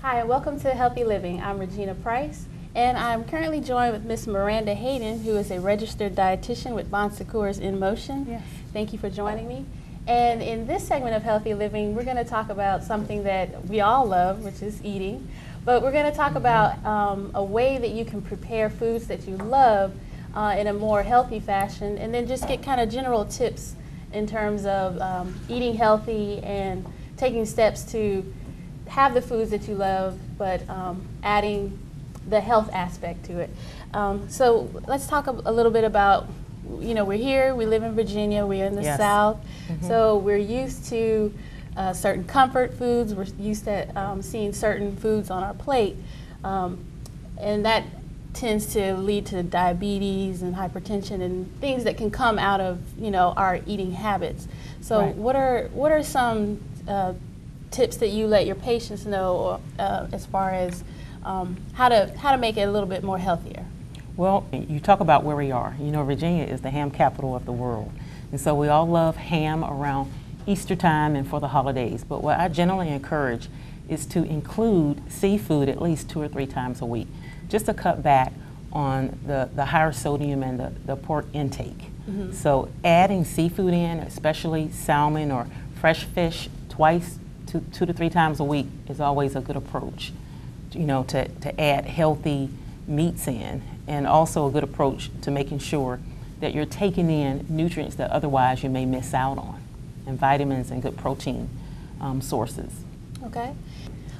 Hi, and welcome to Healthy Living. I'm Regina Price, and I'm currently joined with Miss Miranda Hayden, who is a registered dietitian with Bon Secours in Motion. Yes. Thank you for joining me. And in this segment of Healthy Living, we're going to talk about something that we all love, which is eating. But we're going to talk about a way that you can prepare foods that you love in a more healthy fashion, and then just get kind of general tips in terms of eating healthy and taking steps to have the foods that you love, but adding the health aspect to it. So let's talk a little bit about, we're here, we live in Virginia, we're in the Yes. South, so we're used to certain comfort foods, we're used to seeing certain foods on our plate, and that tends to lead to diabetes and hypertension and things that can come out of, our eating habits. So Right. what are some tips that you let your patients know as far as how to make it a little bit more healthier? Well, you talk about where we are. Virginia is the ham capital of the world. And so we all love ham around Easter time and for the holidays. But what I generally encourage is to include seafood at least 2 or 3 times a week, just to cut back on the higher sodium and the pork intake. So adding seafood in, especially salmon or fresh fish, twice, 2 to 3 times a week is always a good approach, to add healthy meats in, and also a good approach to making sure that you're taking in nutrients that otherwise you may miss out on, and vitamins and good protein sources. Okay.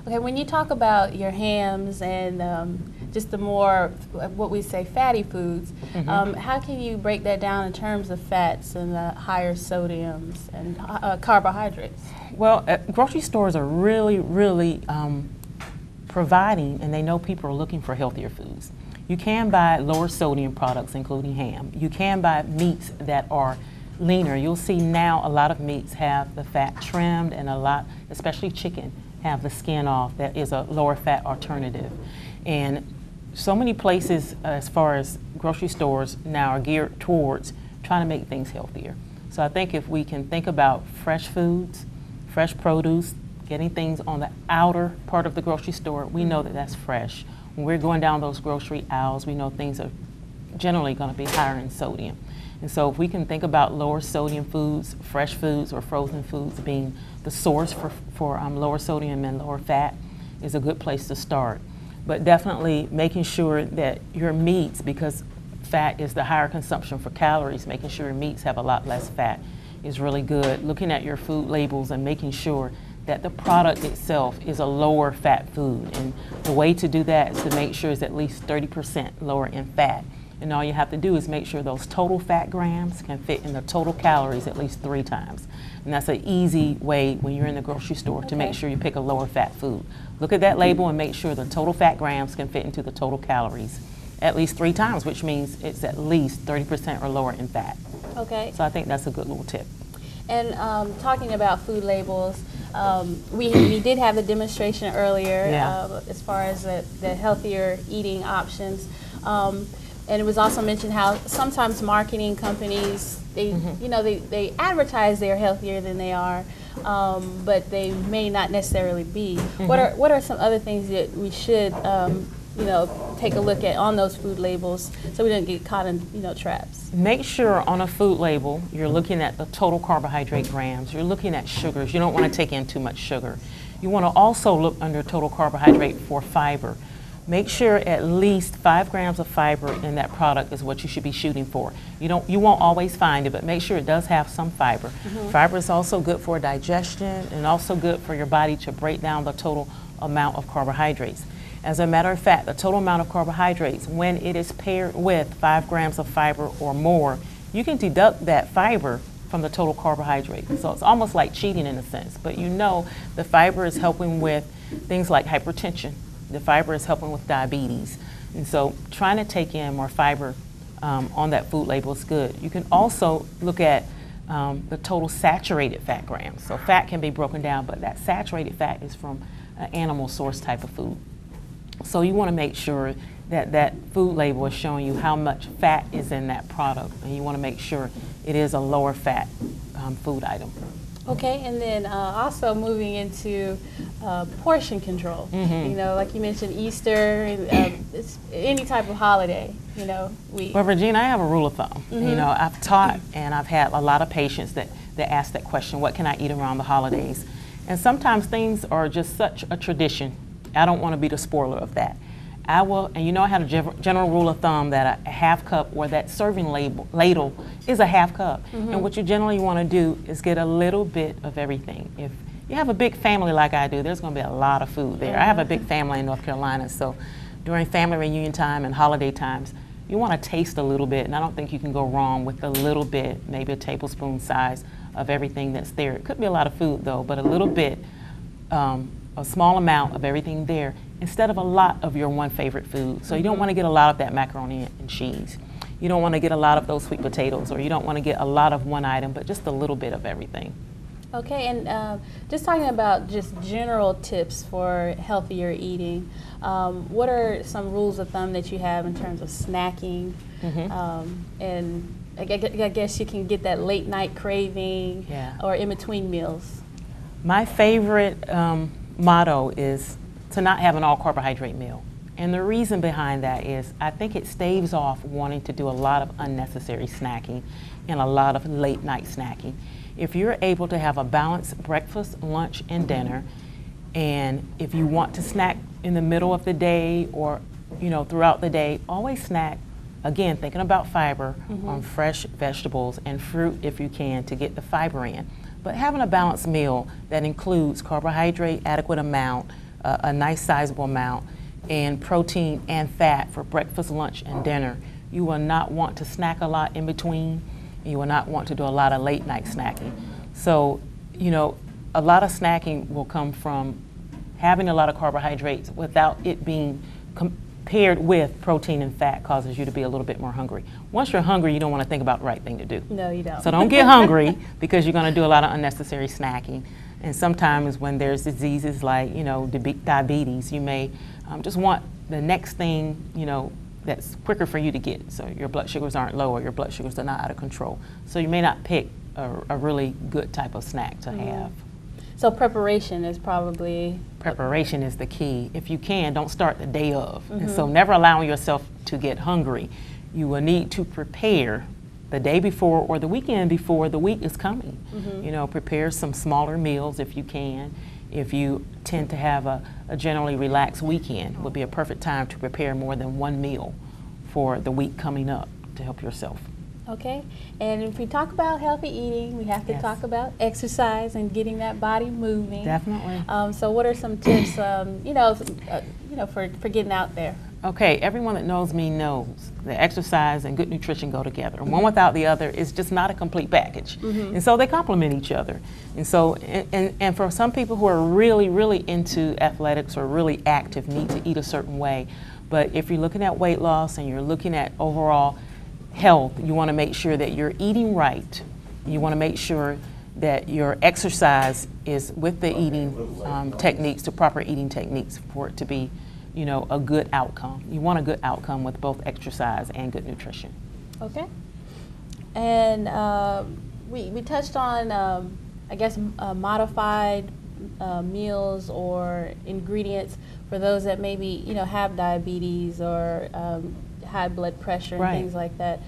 When you talk about your hams and just the more, what we say, fatty foods, how can you break that down in terms of fats and the higher sodiums and carbohydrates? Well, grocery stores are really providing, and they know people are looking for healthier foods. You can buy lower sodium products, including ham. You can buy meats that are leaner. You'll see now a lot of meats have the fat trimmed, and a lot, especially chicken, have the skin off. That is a lower fat alternative. And so many places, as far as grocery stores now, are geared towards trying to make things healthier. So I think if we can think about fresh foods, fresh produce, getting things on the outer part of the grocery store, we know that that's fresh. When we're going down those grocery aisles, we know things are generally going to be higher in sodium. And so if we can think about lower sodium foods, fresh foods or frozen foods being the source for lower sodium and lower fat, is a good place to start. But definitely making sure that your meats, because fat is the higher consumption for calories, making sure your meats have a lot less fat is really good. Looking at your food labels and making sure that the product itself is a lower fat food. And the way to do that is to make sure it's at least 30% lower in fat. And all you have to do is make sure those total fat grams can fit in the total calories at least 3 times. And that's an easy way when you're in the grocery store to make sure you pick a lower fat food. Look at that label and make sure the total fat grams can fit into the total calories at least 3 times, which means it's at least 30% or lower in fat. Okay. So I think that's a good little tip. And talking about food labels, we did have the demonstration earlier as far as the healthier eating options. And it was also mentioned how sometimes marketing companies, they advertise they're healthier than they are, but they may not necessarily be. What are some other things that we should take a look at on those food labels so we don't get caught in traps? Make sure on a food label you're looking at the total carbohydrate grams. You're looking at sugars. You don't want to take in too much sugar. You want to also look under total carbohydrate for fiber. Make sure at least 5 grams of fiber in that product is what you should be shooting for. You won't always find it, but make sure it does have some fiber. Fiber is also good for digestion and also good for your body to break down the total amount of carbohydrates. As a matter of fact, the total amount of carbohydrates, when it is paired with 5 grams of fiber or more, you can deduct that fiber from the total carbohydrate. So it's almost like cheating in a sense, but the fiber is helping with things like hypertension. The fiber is helping with diabetes. And so trying to take in more fiber on that food label is good. You can also look at the total saturated fat grams. So fat can be broken down, but that saturated fat is from an animal source type of food. So you want to make sure that that food label is showing you how much fat is in that product, and you want to make sure it is a lower fat food item. Okay, and then also moving into portion control. You know, like you mentioned, Easter, it's any type of holiday. You know, Well, Regina, I have a rule of thumb. You know, I've taught and I've had a lot of patients that ask that question: what can I eat around the holidays? And sometimes things are just such a tradition. I don't want to be the spoiler of that. I will, and you know, I have a general rule of thumb that a half cup or that serving ladle is a half cup. And what you generally want to do is get a little bit of everything. If you have a big family like I do, there's going to be a lot of food there. I have a big family in North Carolina, so during family reunion time and holiday times, you want to taste a little bit, and I don't think you can go wrong with a little bit, maybe a tablespoon size of everything that's there. It could be a lot of food though, but a little bit, a small amount of everything there, instead of a lot of your one favorite food. So you don't want to get a lot of that macaroni and cheese. You don't want to get a lot of those sweet potatoes, or you don't want to get a lot of one item, but just a little bit of everything. Okay, and just talking about just general tips for healthier eating, what are some rules of thumb that you have in terms of snacking? And I guess you can get that late night craving or in between meals. My favorite motto is to not have an all carbohydrate meal. And the reason behind that is I think it staves off wanting to do a lot of unnecessary snacking and a lot of late night snacking. If you're able to have a balanced breakfast, lunch, and dinner, and if you want to snack in the middle of the day or, you know, throughout the day, always snack, again, thinking about fiber, on fresh vegetables and fruit if you can, to get the fiber in. But having a balanced meal that includes carbohydrate, adequate amount, a nice sizable amount, and protein and fat for breakfast, lunch, and dinner. You will not want to snack a lot in between. You will not want to do a lot of late night snacking. So, you know, a lot of snacking will come from having a lot of carbohydrates without it being paired with protein and fat causes you to be a little bit more hungry. Once you're hungry, you don't want to think about the right thing to do. No, you don't. So don't get hungry because you're going to do a lot of unnecessary snacking. And sometimes when there's diseases like, you know, diabetes, you may just want the next thing, you know, that's quicker for you to get. So your blood sugars aren't low or your blood sugars are not out of control. So you may not pick a really good type of snack to have. So preparation is probably... Preparation is the key. If you can, don't start the day of. And so never allowing yourself to get hungry. You will need to prepare the day before or the weekend before the week is coming. You know, prepare some smaller meals if you can. If you tend to have a generally relaxed weekend, would be a perfect time to prepare more than one meal for the week coming up to help yourself. Okay, and if we talk about healthy eating, we have to talk about exercise and getting that body moving. Definitely. So what are some tips, you know, for getting out there? Okay, everyone that knows me knows that exercise and good nutrition go together. One without the other is just not a complete package. And so they complement each other. And so, and for some people who are really, really into athletics or really active, need to eat a certain way. But if you're looking at weight loss and you're looking at overall health, you want to make sure that you're eating right. You want to make sure that your exercise is with the eating techniques, the proper eating techniques for it to be, you know, a good outcome. You want a good outcome with both exercise and good nutrition. Okay. And we touched on, I guess, modified meals or ingredients for those that maybe, you know, have diabetes or high blood pressure and things like that.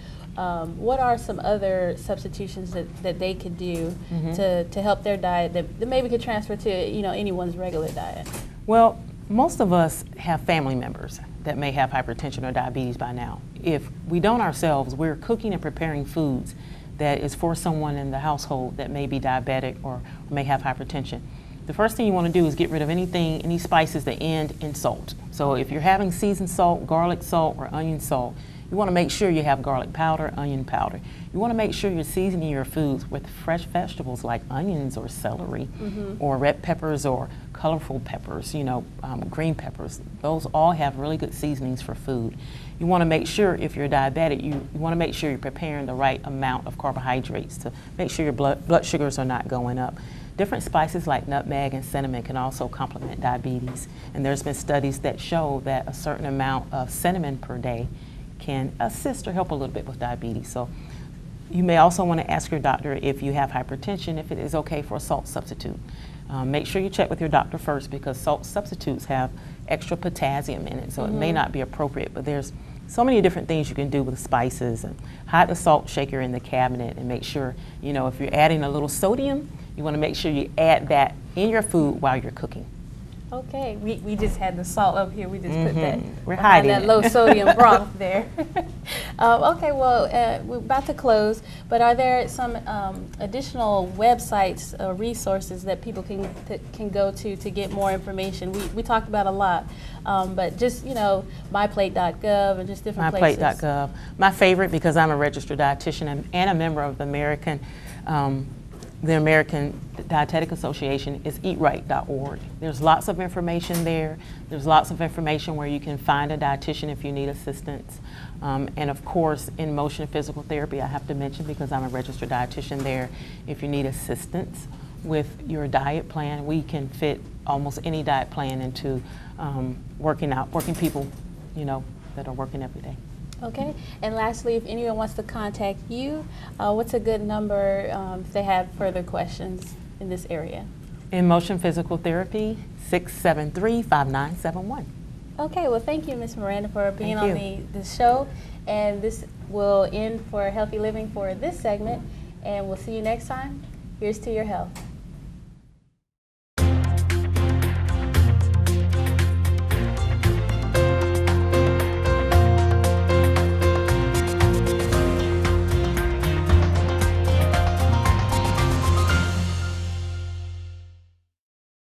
What are some other substitutions that they could do to help their diet that maybe could transfer to, you know, anyone's regular diet? Well, most of us have family members that may have hypertension or diabetes by now. If we don't ourselves, we're cooking and preparing foods that is for someone in the household that may be diabetic or may have hypertension. The first thing you want to do is get rid of any spices that end in salt. So if you're having seasoned salt, garlic salt, or onion salt, you want to make sure you have garlic powder, onion powder. You want to make sure you're seasoning your foods with fresh vegetables like onions or celery or red peppers or colorful peppers, you know, green peppers. Those all have really good seasonings for food. You want to make sure if you're diabetic, you want to make sure you're preparing the right amount of carbohydrates to make sure your blood sugars are not going up. Different spices like nutmeg and cinnamon can also complement diabetes. And there's been studies that show that a certain amount of cinnamon per day can assist or help a little bit with diabetes. So you may also want to ask your doctor if you have hypertension, if it is okay for a salt substitute. Make sure you check with your doctor first, because salt substitutes have extra potassium in it, so it may not be appropriate. But there's so many different things you can do with spices. And hide the salt shaker in the cabinet and make sure, you know, if you're adding a little sodium, you want to make sure you add that in your food while you're cooking. Okay, we just had the salt up here. We just put that We're behind hiding that it. low sodium broth there. Okay, well, we're about to close, but are there some additional websites or resources that people can go to get more information? We talked about a lot, but just, you know, myplate.gov and just different places. Myplate.gov. My favorite, because I'm a registered dietitian and a member of the American Dietetic Association, is eatright.org. There's lots of information there. There's lots of information where you can find a dietitian if you need assistance. And of course, in Motion Physical Therapy, I have to mention, because I'm a registered dietitian there, if you need assistance with your diet plan, we can fit almost any diet plan into working people, you know, that are working every day. Okay, and lastly, if anyone wants to contact you, what's a good number if they have further questions in this area? In Motion Physical Therapy, 673-5971. Okay, well, thank you, Ms. Miranda, for being Thank on the show. And this will end for Healthy Living for this segment. And we'll see you next time. Here's to your health.